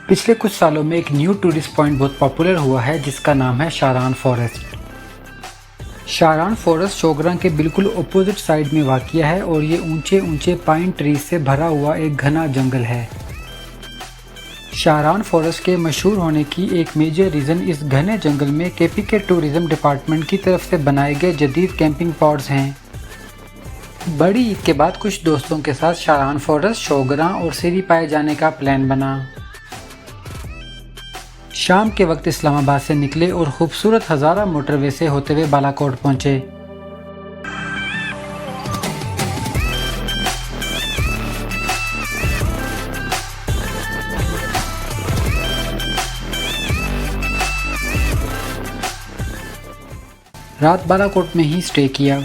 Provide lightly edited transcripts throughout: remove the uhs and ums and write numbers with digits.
पिछले कुछ सालों में एक न्यू टूरिस्ट पॉइंट बहुत पॉपुलर हुआ है जिसका नाम है शारान फॉरेस्ट। शारान फॉरेस्ट शोगरा के बिल्कुल अपोजिट साइड में वाक़िया है और ये ऊंचे ऊंचे पाइन ट्रीज से भरा हुआ एक घना जंगल है। शारान फॉरेस्ट के मशहूर होने की एक मेजर रीज़न इस घने जंगल में केपीके टूरिज्म डिपार्टमेंट की तरफ से बनाए गए जदीद कैंपिंग पॉड्स हैं। बड़ी ईद के बाद कुछ दोस्तों के साथ शारान फॉरेस्ट, शोगरा और सिरी पाए जाने का प्लान बना। शाम के वक्त इस्लामाबाद से निकले और खूबसूरत हज़ारा मोटरवे से होते हुए बालाकोट पहुंचे। रात बालाकोट में ही स्टे किया।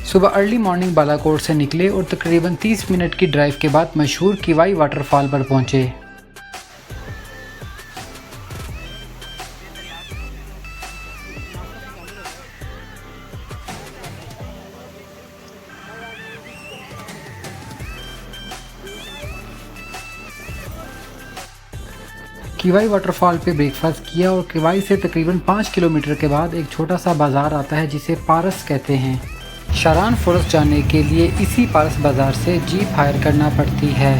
सुबह अर्ली मॉर्निंग बालाकोट से निकले और तकरीबन 30 मिनट की ड्राइव के बाद मशहूर किवाई वाटरफॉल पर पहुंचे। किवाई वाटरफॉल पे ब्रेकफास्ट किया और किवाई से तकरीबन 5 किलोमीटर के बाद एक छोटा सा बाज़ार आता है जिसे पारस कहते हैं। शारान फॉरेस्ट जाने के लिए इसी पारस बाज़ार से जीप हायर करना पड़ती है।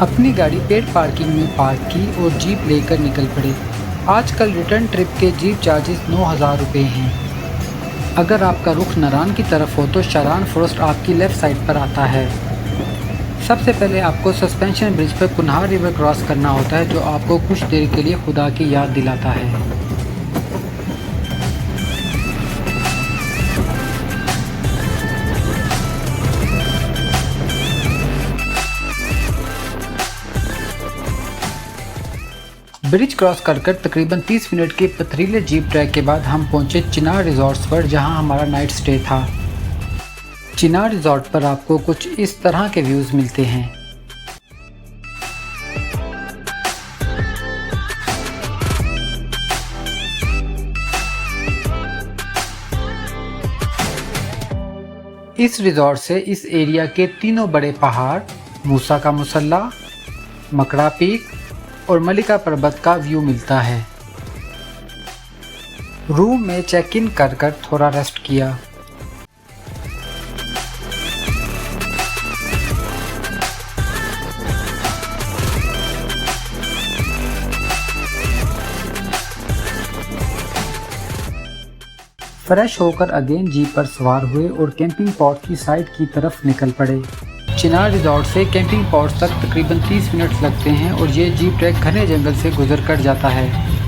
अपनी गाड़ी पेड पार्किंग में पार्क की और जीप लेकर निकल पड़े। आजकल रिटर्न ट्रिप के जीप चार्जेस 9,000 रुपये हैं। अगर आपका रुख नारान की तरफ हो तो शारान फॉरेस्ट आपकी लेफ़्ट साइड पर आता है। सबसे पहले आपको सस्पेंशन ब्रिज पर कुन्हार रिवर क्रॉस करना होता है जो आपको कुछ देर के लिए खुदा की याद दिलाता है। ब्रिज क्रॉस कर तकरीबन 30 मिनट के पथरीले जीप ट्रैक के बाद हम पहुंचे चिनार रिजॉर्ट्स पर जहां हमारा नाइट स्टे था। चिनार रिजॉर्ट पर आपको कुछ इस तरह के व्यूज़ मिलते हैं। इस रिजॉर्ट से इस एरिया के तीनों बड़े पहाड़ मूसा का मुसल्ला, मकड़ा पीक और मलिका पर्वत का व्यू मिलता है। रूम में चेक इन कर थोड़ा रेस्ट किया। फ्रेश होकर अगेन जीप पर सवार हुए और कैंपिंग पॉट की साइड की तरफ निकल पड़े। चिनार रिजॉर्ट से कैंपिंग पॉट तक तकरीबन 30 मिनट लगते हैं और ये जीप ट्रैक घने जंगल से गुजर कर जाता है।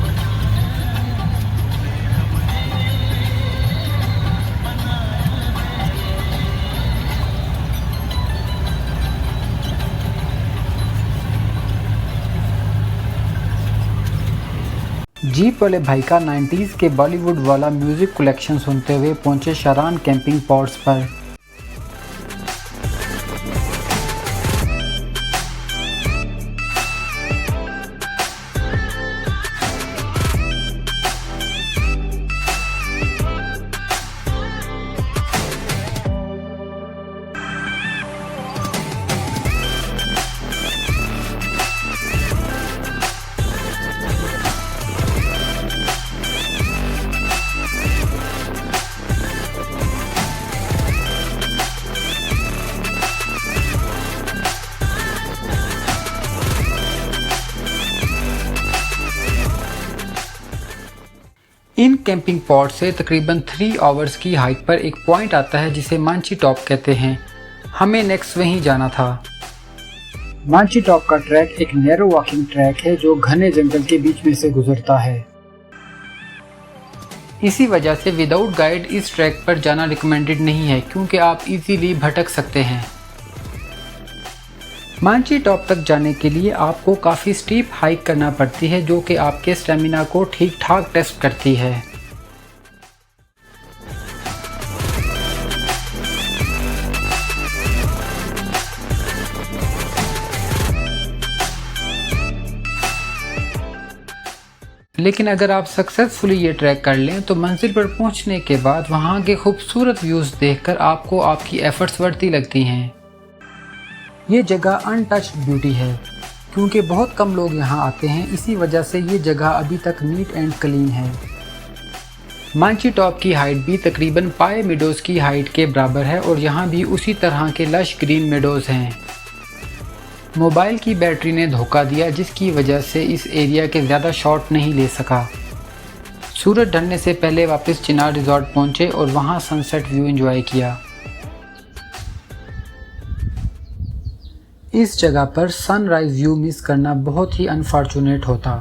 जीप वाले भाई का 90s के बॉलीवुड वाला म्यूजिक कलेक्शन सुनते हुए पहुंचे शारान कैंपिंग पॉट्स पर। इन कैंपिंग पॉट से तकरीबन 3 आवर्स की हाइट पर एक पॉइंट आता है जिसे मांची टॉप कहते हैं। हमें नेक्स्ट वहीं जाना था। मांची टॉप का ट्रैक एक नैरो वॉकिंग ट्रैक है जो घने जंगल के बीच में से गुजरता है। इसी वजह से विदाउट गाइड इस ट्रैक पर जाना रिकमेंडेड नहीं है क्योंकि आप इजीली भटक सकते हैं। मांची टॉप तक जाने के लिए आपको काफ़ी स्टीप हाइक करना पड़ती है जो कि आपके स्टेमिना को ठीक ठाक टेस्ट करती है। लेकिन अगर आप सक्सेसफुली ये ट्रैक कर लें तो मंजिल पर पहुंचने के बाद वहां के खूबसूरत व्यूज़ देखकर आपको आपकी एफर्ट्स बढ़ती लगती हैं। ये जगह अनटच्ड ब्यूटी है क्योंकि बहुत कम लोग यहाँ आते हैं, इसी वजह से ये जगह अभी तक नीट एंड क्लीन है। मांची टॉप की हाइट भी तकरीबन पाए मेडोज़ की हाइट के बराबर है और यहाँ भी उसी तरह के लश ग्रीन मेडोज़ हैं। मोबाइल की बैटरी ने धोखा दिया जिसकी वजह से इस एरिया के ज़्यादा शॉट नहीं ले सका। सूरज ढलने से पहले वापस चिनार रिजॉर्ट पहुँचे और वहाँ सनसेट व्यू एंजॉय किया। इस जगह पर सनराइज़ व्यू मिस करना बहुत ही अनफॉर्चुनेट होता,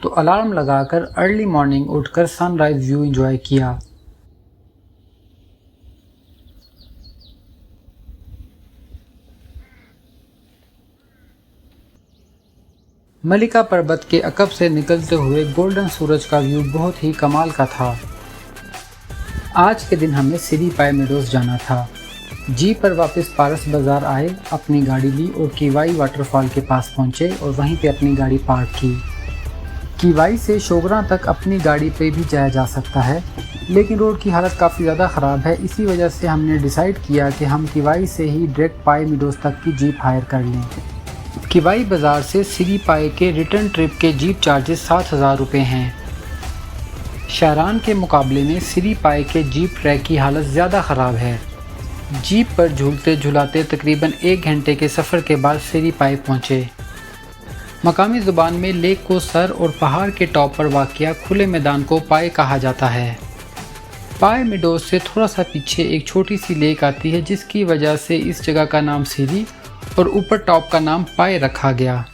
तो अलार्म लगाकर अर्ली मॉर्निंग उठकर सनराइज़ व्यू एंजॉय किया। मलिका पर्वत के अकब से निकलते हुए गोल्डन सूरज का व्यू बहुत ही कमाल का था। आज के दिन हमें सिरी पाए मेडोज़ जाना था। जीप पर वापस पारस बाज़ार आए, अपनी गाड़ी ली और किवाई वाटरफॉल के पास पहुंचे और वहीं पे अपनी गाड़ी पार्क की। किवाई से शोगरा तक अपनी गाड़ी पे भी जाया जा सकता है, लेकिन रोड की हालत काफ़ी ज़्यादा ख़राब है, इसी वजह से हमने डिसाइड किया कि हम किवाई से ही डायरेक्ट पाए मेडोज़ तक की जीप हायर कर लें। किवाई बाज़ार से सिरी पाए के रिटर्न ट्रिप के जीप चार्जेस 7,000 रुपये हैं। शारान के मुकाबले में सिरी पाए के जीप ट्रैक की हालत ज़्यादा ख़राब है। जीप पर झूलते झुलाते तकरीबन 1 घंटे के सफ़र के बाद सिरी पाए पहुँचे। मकामी ज़ुबान में लेक को सर और पहाड़ के टॉप पर वाक़िया खुले मैदान को पाए कहा जाता है। पाए मेडोज़ से थोड़ा सा पीछे एक छोटी सी लेक आती है जिसकी वजह से इस जगह का नाम सिरी और ऊपर टॉप का नाम पाए रखा गया।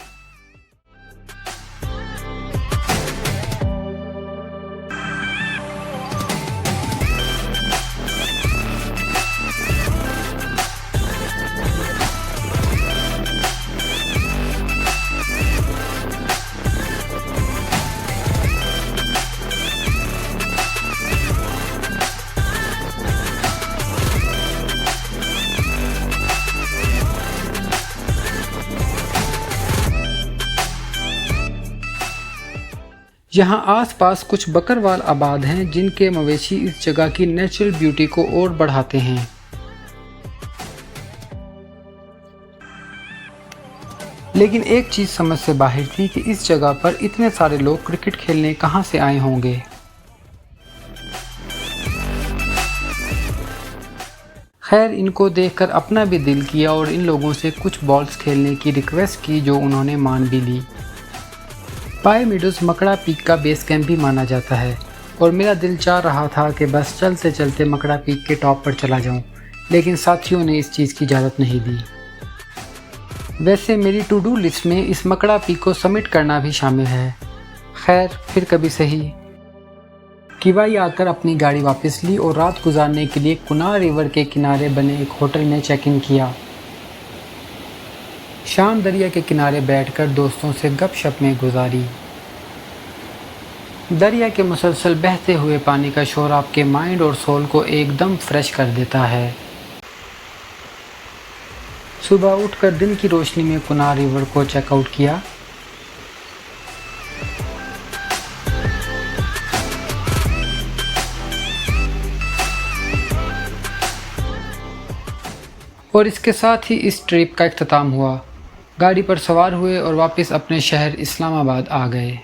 यहाँ आसपास कुछ बकरवाल आबाद हैं जिनके मवेशी इस जगह की नेचुरल ब्यूटी को और बढ़ाते हैं। लेकिन एक चीज़ समझ से बाहर थी कि इस जगह पर इतने सारे लोग क्रिकेट खेलने कहाँ से आए होंगे। खैर, इनको देखकर अपना भी दिल किया और इन लोगों से कुछ बॉल्स खेलने की रिक्वेस्ट की जो उन्होंने मान भी ली। पाए मेडोज़ मकड़ा पीक का बेस कैंप भी माना जाता है और मेरा दिल चाह रहा था कि बस चलते चलते मकड़ा पीक के टॉप पर चला जाऊं, लेकिन साथियों ने इस चीज़ की इजाज़त नहीं दी। वैसे मेरी टू डू लिस्ट में इस मकड़ा पीक को समिट करना भी शामिल है। खैर, फिर कभी सही। किवाई आकर अपनी गाड़ी वापस ली और रात गुजारने के लिए कुनार रिवर के किनारे बने एक होटल में चेक इन किया। शाम दरिया के किनारे बैठकर दोस्तों से गपशप में गुजारी। दरिया के मुसलसल बहते हुए पानी का शोर आपके माइंड और सोल को एकदम फ्रेश कर देता है। सुबह उठकर दिन की रोशनी में कुनार रिवर को चेकआउट किया। और इसके साथ ही इस ट्रिप का इख्तिताम हुआ। गाड़ी पर सवार हुए और वापस अपने शहर इस्लामाबाद आ गए।